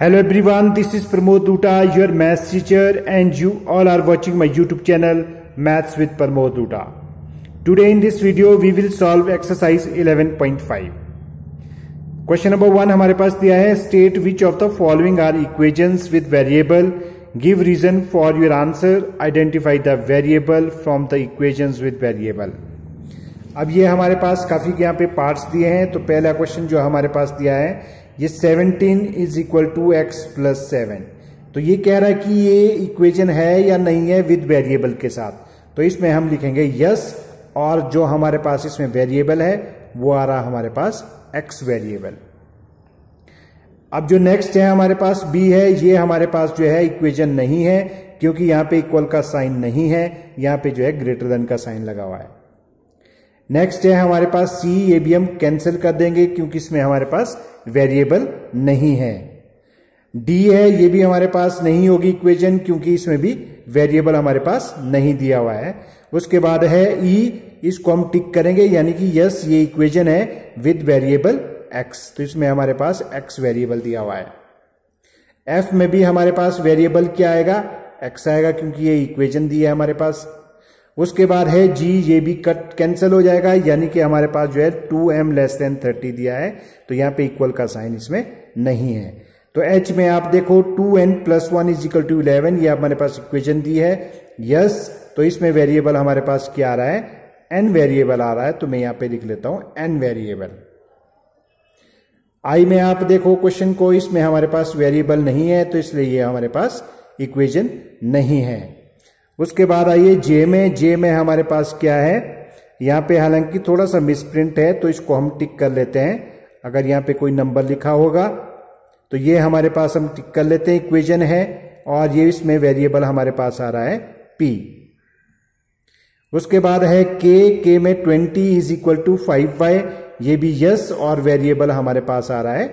Hello everyone, this is Pramod Duta, your maths teacher, and you all are watching my YouTube channel Maths with Pramod Duta. Today in this video we will solve exercise 11.5. Question number 1 हमारे पास दिया है state which of the following are equations with variable, give reason for your answer, identify the variable from the equations with variable. अब ये हमारे पास काफी यहाँ पे पार्ट्स दिए हैं। तो पहला क्वेश्चन जो हमारे पास दिया है ये 17 is equal to x plus 7। तो ये कह रहा है कि ये इक्वेशन है या नहीं है विद वेरिएबल के साथ। तो इसमें हम लिखेंगे यस, और जो हमारे पास इसमें वेरिएबल है वो आ रहा हमारे पास एक्स वेरिएबल। अब जो नेक्स्ट है हमारे पास बी है, ये हमारे पास जो है इक्वेशन नहीं है क्योंकि यहां पे इक्वल का साइन नहीं है, यहां पे जो है ग्रेटर देन का साइन लगा हुआ है। नेक्स्ट है हमारे पास सी, ये भी हम कैंसिल कर देंगे क्योंकि इसमें हमारे पास वेरिएबल नहीं है। डी है, ये भी हमारे पास नहीं होगी इक्वेशन क्योंकि इसमें भी वेरिएबल हमारे पास नहीं दिया हुआ है। उसके बाद है ई, इसको हम टिक करेंगे यानी कि यस ये इक्वेशन है विद वेरिएबल एक्स। तो इसमें हमारे पास एक्स वेरिएबल दिया हुआ है। एफ में भी हमारे पास वेरिएबल क्या आएगा, एक्स आएगा क्योंकि ये इक्वेशन दी है हमारे पास। उसके बाद है जी, ये भी कट कैंसिल हो जाएगा यानी कि हमारे पास जो है 2m लेस देन 30 दिया है, तो यहां पे इक्वल का साइन इसमें नहीं है। तो एच में आप देखो 2n plus 1 is equal to 11, ये हमारे पास इक्वेशन दी है यस। तो इसमें वेरिएबल हमारे पास क्या आ रहा है, n वेरिएबल आ रहा है, तो मैं यहां पे लिख लेता हूं n वेरिएबल। आई में आप देखो क्वेश्चन को, इसमें हमारे पास वेरिएबल नहीं है तो इसलिए ये हमारे पास इक्वेशन नहीं है। उसके बाद आइए जे में, जे में हमारे पास क्या है, यहां पे हालांकि थोड़ा सा मिसप्रिंट है तो इसको हम टिक कर लेते हैं। अगर यहां पे कोई नंबर लिखा होगा तो ये हमारे पास हम टिक कर लेते हैं, इक्वेशन है, और ये इसमें वेरिएबल हमारे पास आ रहा है पी। उसके बाद है के में 20 इज इक्वल टू 5y, ये भी यस, और वेरिएबल हमारे पास आ रहा है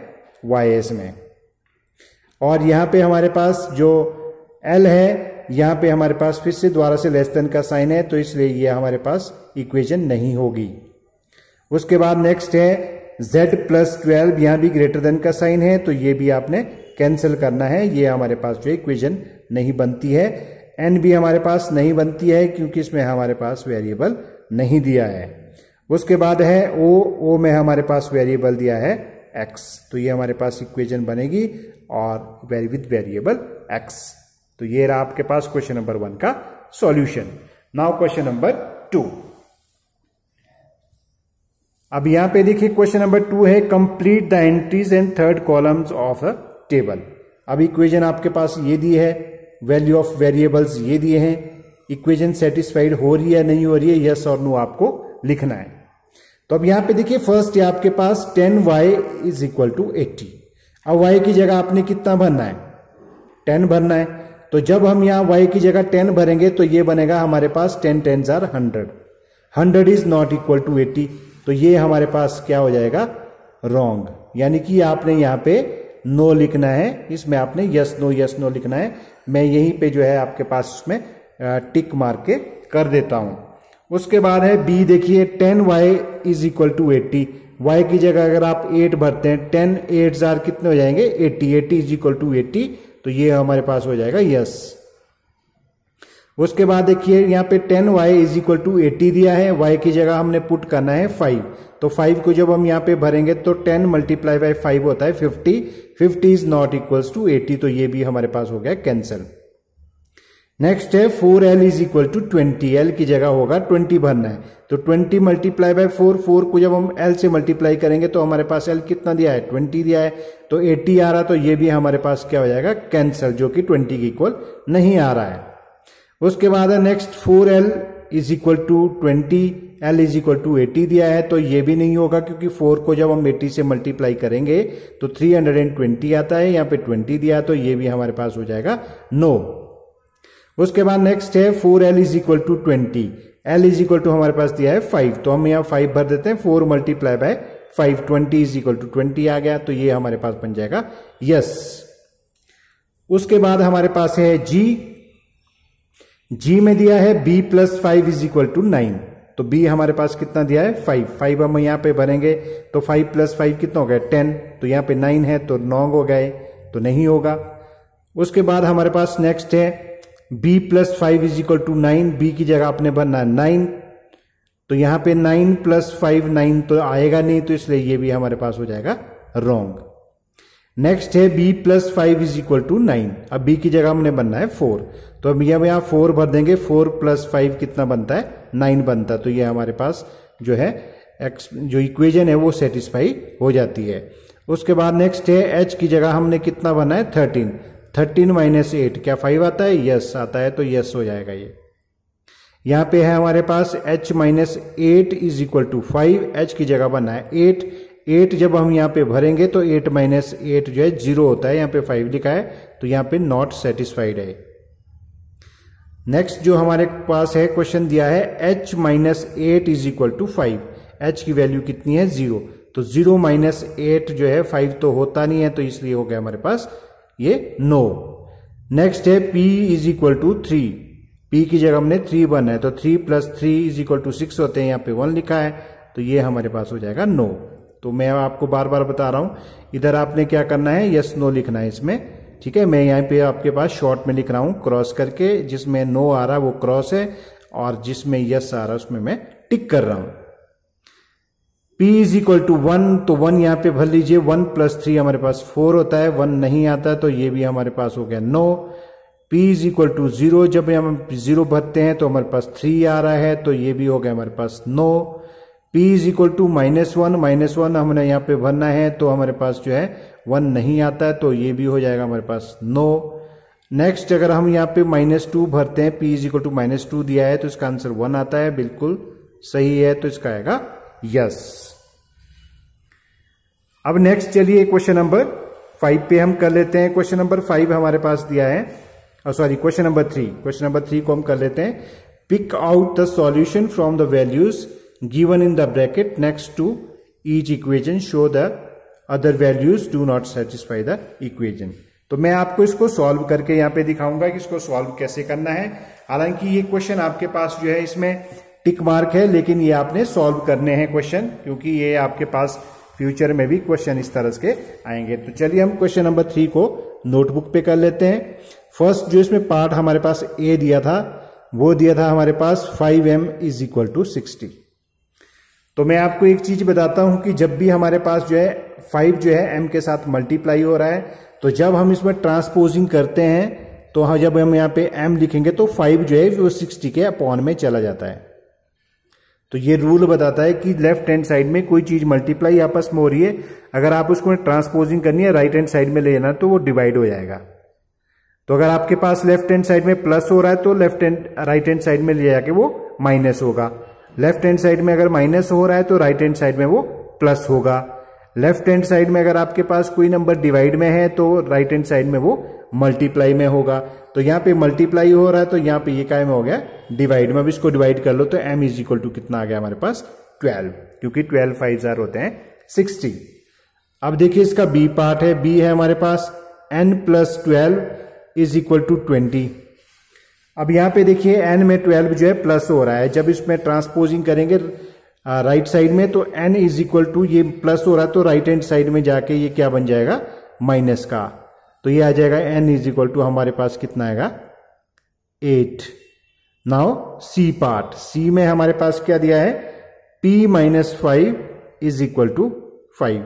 y में। और यहां पे हमारे पास जो एल है, यहां पे हमारे पास फिर से द्वारा से लेस देन का साइन है तो इसलिए ये हमारे पास इक्वेशन नहीं होगी। उसके बाद नेक्स्ट है z प्लस 12, यहां भी ग्रेटर देन का साइन है तो ये भी आपने कैंसिल करना है, ये हमारे पास जो इक्वेशन नहीं बनती है। n भी हमारे पास नहीं बनती है क्योंकि इसमें हमारे पास वेरिएबल नहीं दिया है। उसके बाद है o में हमारे पास वेरिएबल दिया है x, तो ये हमारे पास इक्वेशन बनेगी और विद वेरिएबल x। तो ये रहा आपके पास क्वेश्चन नंबर 1 का सॉल्यूशन। Now question number 2। अब यहां पे देखिए क्वेश्चन नंबर 2 है complete the entries and third columns of a table. अब इक्वेशन आपके पास ये दी है, वैल्यू ऑफ वेरिएबल्स ये दिए हैं, इक्वेशन सेटिस्फाइड हो रही है नहीं हो रही है, यस और नो आपको लिखना है। तो अब यहां पे देखिए फर्स्ट है आपके पास 10y इज इक्वल टू 80। अब y की जगह आपने कितना भरना है, 10 भरना है। तो जब हम यहां y की जगह 10 भरेंगे तो ये बनेगा हमारे पास 10 10s are 100, 100 is not equal to 80, तो ये हमारे पास क्या हो जाएगा, रॉन्ग। यानी कि आपने यहां पे नो लिखना है, इसमें आपने यस नो लिखना है। मैं यहीं पे जो है आपके पास इसमें टिक मार के कर देता हूं। उसके बाद है बी, देखिए 10y is equal to 80, y की जगह अगर आप 8 भरते हैं 10 8s are कितने हो जाएंगे 80, 80 इज इक्वल टू 80, तो ये हमारे पास हो जाएगा यस। उसके बाद देखिए यहां पे 10y इज इक्वल टू 80 दिया है, y की जगह हमने पुट करना है 5, तो 5 को जब हम यहां पे भरेंगे तो 10 मल्टीप्लाई बाय 5 होता है 50, 50 इज नॉट इक्वल्स टू 80, तो ये भी हमारे पास हो गया कैंसिल। नेक्स्ट है 4l is equal to 20, l की जगह होगा 20 भरना है, तो 20 मल्टीप्लाई बाय 4, 4 को जब हम l से मल्टीप्लाई करेंगे तो हमारे पास l कितना दिया है 20 दिया है, तो 80 आ रहा, तो ये भी हमारे पास क्या हो जाएगा कैंसिल, जो कि 20 के इक्वल नहीं आ रहा है। उसके बाद है next 4l is equal to 20, l is equal to 80 दिया है, तो ये भी नहीं होगा क्योंकि 4 को जब हम 80 से मल्टीप्लाई करेंगे तो 320 आता है, यहाँ पे 20 दिया, तो ये भी हमारे पास हो जाएगा नो। उसके बाद नेक्स्ट है 4l is equal to 20, l is equal to हमारे पास दिया है 5, तो हम यहाँ 5 भर देते हैं, 4 multiply by 5, 20 is equal to 20 आ गया, तो ये हमारे पास बन जाएगा यस। उसके बाद हमारे पास है जी में दिया है b plus 5 is equal to 9, तो b हमारे पास कितना दिया है 5 हम यहाँ पे भरेंगे तो 5 प्लस 5 कितना हो गया 10, तो यहाँ पे 9 है तो 9 हो गए, तो नहीं होगा। उसके बाद हमारे पास नेक्स्ट है b plus 5 is equal to 9, b की जगह आपने भरना 9, तो यहां पे 9 प्लस 5 9 तो आएगा नहीं, तो इसलिए ये भी हमारे पास हो जाएगा रॉन्ग। नेक्स्ट है b plus 5 is equal to 9, अब b की जगह हमने बनना है 4, तो अब यहां 4 भर देंगे, 4 प्लस 5 कितना बनता है 9 बनता है, तो ये हमारे पास जो है x जो इक्वेशन है वो सेटिस्फाई हो जाती है। उसके बाद नेक्स्ट है h की जगह हमने कितना बना है 13, 13 माइनस 8 क्या 5 आता है, यस आता है, तो यस हो जाएगा ये। यहां पे है हमारे पास h minus 8 is equal to 5, h की जगह बनना है 8, 8 जब हम यहाँ पे भरेंगे तो 8 माइनस 8 जो है 0 होता है, यहाँ पे 5 लिखा है, तो यहाँ पे नॉट सेटिस्फाइड है। नेक्स्ट जो हमारे पास है क्वेश्चन दिया है h minus 8 is equal to 5, h की वैल्यू कितनी है 0, तो 0 माइनस 8 जो है 5 तो होता नहीं है, तो इसलिए हो गया हमारे पास ये नो। नेक्स्ट है p is equal to 3, p की जगह हमने 3 बना है, तो 3 प्लस 3 इज इक्वल टू 6 होते हैं, यहाँ पे 1 लिखा है, तो ये हमारे पास हो जाएगा नो। तो मैं आपको बार बार बता रहा हूं, इधर आपने क्या करना है यस नो लिखना है इसमें, ठीक है। मैं यहाँ पे आपके पास शॉर्ट में लिख रहा हूं क्रॉस करके, जिसमें नो आ रहा है वो क्रॉस है, और जिसमें यस आ रहा है उसमें मैं टिक कर रहा हूं। p इज इक्वल टू 1, तो 1 यहाँ पे भर लीजिए, 1 प्लस 3 हमारे पास 4 होता है, 1 नहीं आता, तो ये भी हमारे पास हो गया no. p is equal to 0, जब हम 0 भरते हैं तो हमारे पास 3 आ रहा है, तो ये भी हो गया हमारे पास नो। p इज इक्वल टू -1 हमने यहाँ पे भरना है, तो हमारे पास जो है 1 नहीं आता है, तो ये भी हो जाएगा हमारे पास नो। नेक्स्ट अगर हम यहाँ पे -2 भरते हैं, p इज इक्वल टू -2 दिया है, तो इसका आंसर 1 आता है, बिल्कुल सही है, तो इसका आएगा यस। अब नेक्स्ट चलिए क्वेश्चन नंबर 5 पे हम कर लेते हैं। क्वेश्चन नंबर 5 हमारे पास दिया है, sorry question number 3, question number 3 को हम कर लेते हैं। Pick out the solution from the values given in the bracket next to each equation, show the other values do not satisfy the equation. तो मैं आपको इसको सॉल्व करके यहाँ पे दिखाऊंगा कि इसको सॉल्व कैसे करना है। हालांकि ये क्वेश्चन आपके पास जो है इसमें टिक मार्क है, लेकिन ये आपने सॉल्व करने हैं क्वेश्चन, क्योंकि ये आपके पास फ्यूचर में भी क्वेश्चन इस तरह के आएंगे। तो चलिए हम क्वेश्चन नंबर 3 को नोटबुक पे कर लेते हैं। फर्स्ट जो इसमें पार्ट हमारे पास ए दिया था, वो दिया था हमारे पास 5m इज इक्वल टू 60। तो मैं आपको एक चीज बताता हूं कि जब भी हमारे पास जो है 5 जो है m के साथ मल्टीप्लाई हो रहा है, तो जब हम इसमें ट्रांसपोजिंग करते हैं, तो जब हम यहाँ पे m लिखेंगे तो 5 जो है वो 60 के अपॉन में चला जाता है। तो ये रूल बताता है कि लेफ्ट हैंड साइड में कोई चीज मल्टीप्लाई आपस में हो रही है, अगर आप उसको ट्रांसपोजिंग करनी है राइट हैंड साइड में ले जाना, तो वो डिवाइड हो जाएगा। तो अगर आपके पास लेफ्ट हैंड साइड में प्लस हो रहा है, तो राइट हैंड साइड में ले जाके वो माइनस होगा। लेफ्ट हैंड साइड में अगर माइनस हो रहा है, तो राइट हैंड साइड में वो प्लस होगा। लेफ्ट हैंड साइड में अगर आपके पास कोई नंबर डिवाइड में है, तो राइट हैंड साइड में वो मल्टीप्लाई में होगा। तो यहाँ पे मल्टीप्लाई हो रहा है, तो यहाँ पे ये क्या में हो गया डिवाइड में। अब इसको डिवाइड कर लो, तो m इज इक्वल टू कितना आ गया हमारे पास 12, क्योंकि 12 5 होते हैं 60। अब देखिए इसका b पार्ट है, b है हमारे पास n plus 12 is equal to 20। अब यहाँ पे देखिए n में 12 जो है प्लस हो रहा है, जब इसमें ट्रांसपोजिंग करेंगे राइट साइड में, तो n इज इक्वल टू ये प्लस हो रहा है, तो राइट हैंड साइड में जाके ये क्या बन जाएगा माइनस का, तो ये आ जाएगा n इज इक्वल टू हमारे पास कितना आएगा 8। नाउ c पार्ट, c में हमारे पास क्या दिया है p minus 5 is equal to 5।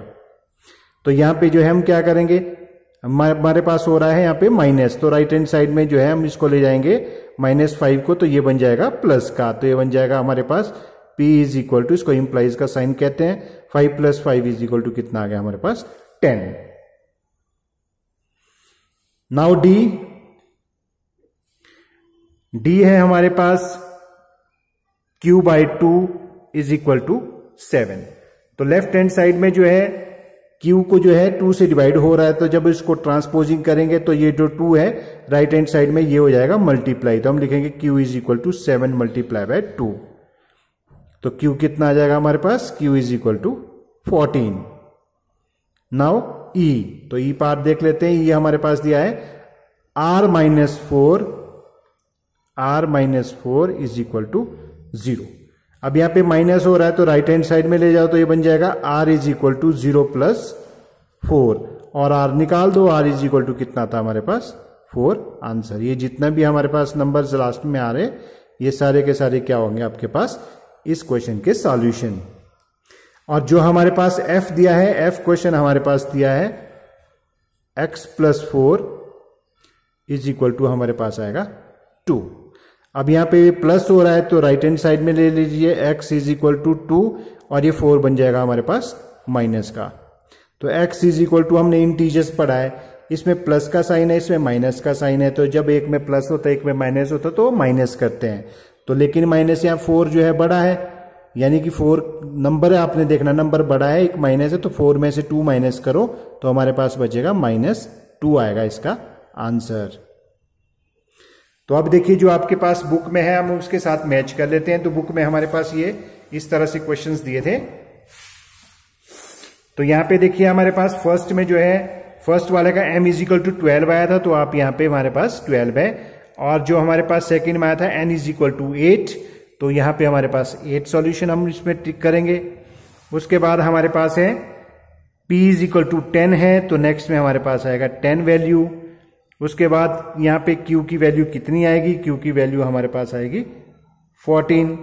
तो यहां पे जो है हम क्या करेंगे, हमारे पास हो रहा है यहाँ पे माइनस, तो राइट हैंड साइड में जो है हम इसको ले जाएंगे -5 को, तो ये बन जाएगा प्लस का, तो ये बन जाएगा हमारे पास p इज इक्वल टू, इसको इंप्लाइज का साइन कहते हैं, 5 प्लस 5 इज इक्वल टू कितना आ गया हमारे पास 10। नाउ d है हमारे पास q/2 इज इक्वल टू 7। तो लेफ्ट हैंड साइड में जो है q को जो है 2 से डिवाइड हो रहा है, तो जब इसको ट्रांसपोजिंग करेंगे तो ये जो 2 है राइट हैंड साइड में ये हो जाएगा मल्टीप्लाई, तो हम लिखेंगे q is equal to 7 multiply by 2। तो q कितना आ जाएगा हमारे पास, q is equal to 14। Now e, तो e पार्ट देख लेते हैं। ये हमारे पास दिया है r minus 4 is equal to 0। अब यहां पे माइनस हो रहा है, तो राइट हैंड साइड में ले जाओ, तो ये बन जाएगा r is equal to 0 plus 4, और r निकाल दो, r इज इक्वल टू कितना था हमारे पास 4 आंसर। ये जितना भी हमारे पास नंबर्स लास्ट में आ रहे ये सारे के सारे क्या होंगे आपके पास इस क्वेश्चन के सॉल्यूशन। और जो हमारे पास f दिया है, f क्वेश्चन हमारे पास दिया है x plus 4 is equal to हमारे पास आएगा 2। अब यहां पे प्लस हो रहा है तो राइट हैंड साइड में ले लीजिए, x इज इक्वल टू 2 और ये 4 बन जाएगा हमारे पास माइनस का। तो x इज इक्वल टू हमने इंटीजर्स पढ़ा है, इसमें प्लस का साइन है, इसमें माइनस का साइन है, तो जब एक में प्लस होता है एक में माइनस होता है तो माइनस करते हैं। तो लेकिन माइनस यहाँ 4 जो है बड़ा है, यानी कि 4 नंबर है, आपने देखना नंबर बड़ा है, एक माइनस है, तो 4 में से 2 माइनस करो तो हमारे पास बचेगा -2 आएगा इसका आंसर। तो अब देखिए जो आपके पास बुक में है हम उसके साथ मैच कर लेते हैं। तो बुक में हमारे पास ये इस तरह से क्वेश्चंस दिए थे। तो यहां पे देखिए हमारे पास फर्स्ट में जो है फर्स्ट वाले का m इज इक्वल टू 12 आया था, तो आप यहां पे हमारे पास 12 है। और जो हमारे पास सेकंड में आया था n इज इक्वल टू 8, तो यहां पे हमारे पास 8 सॉल्यूशन हम इसमें टिक करेंगे। उसके बाद हमारे पास है p इज इक्वल टू 10 है, तो नेक्स्ट में हमारे पास आएगा 10 वैल्यू। उसके बाद यहां पे q की वैल्यू कितनी आएगी, q की वैल्यू हमारे पास आएगी 14।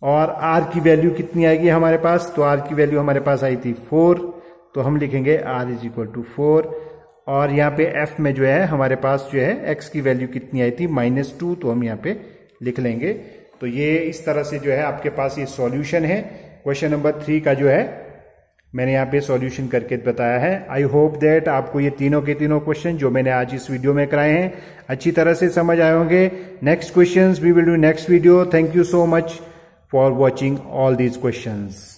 और r की वैल्यू कितनी आएगी हमारे पास, तो r की वैल्यू हमारे पास आई थी 4, तो हम लिखेंगे r इज इक्वल टू 4। और यहाँ पे f में जो है हमारे पास जो है x की वैल्यू कितनी आई थी -2, तो हम यहाँ पे लिख लेंगे। तो ये इस तरह से जो है आपके पास ये सॉल्यूशन है क्वेश्चन नंबर 3 का जो है मैंने यहाँ पे सॉल्यूशन करके बताया है। आई होप दैट आपको ये तीनों के तीनों क्वेश्चन जो मैंने आज इस वीडियो में कराए हैं अच्छी तरह से समझ आए होंगे। Next questions we will do next video. Thank you so much for watching all these questions.